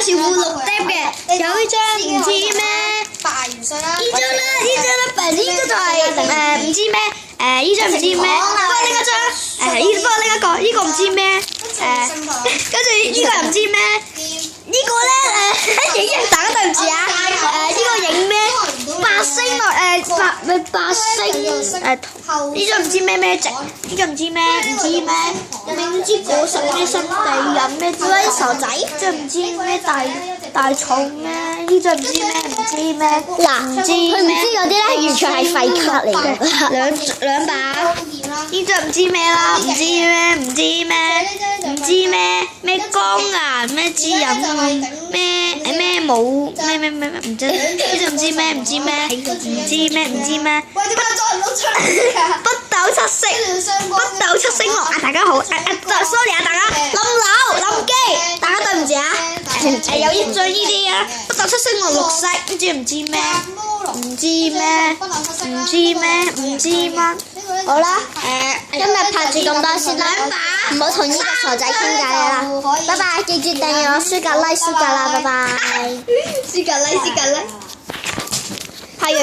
介紹附錄碟嘅，有呢張唔知咩，8元稅啦。呢張咧，呢個就係唔知咩，呢張唔知咩，不過呢一張呢個唔知咩，跟住呢個又唔知咩，呢個咧影人大家對唔住啊，呢個影咩8星8星呢張唔知咩值，呢張唔知咩明知果實咩濕地人咩之類傻仔，張唔知咩大草咩，呢張唔知咩，嗱，佢唔知嗰啲咧，完全係廢卡嚟嘅。兩把，呢張唔知咩啦，唔知咩光啊，咩滋潤咩冇咩唔知，呢張唔知咩，喂，點解再唔攞出嚟㗎？北斗七星六啊！大家好，sorry 啊，大家冧機，大家對唔住啊。有一張呢啲啊，北斗七星六綠色，唔知咩，好啦，今日拍住咁多先啦，唔好同呢個傻仔傾偈啦，拜拜！記住訂閱我舒格拉，拜拜。斯格拉，係啊。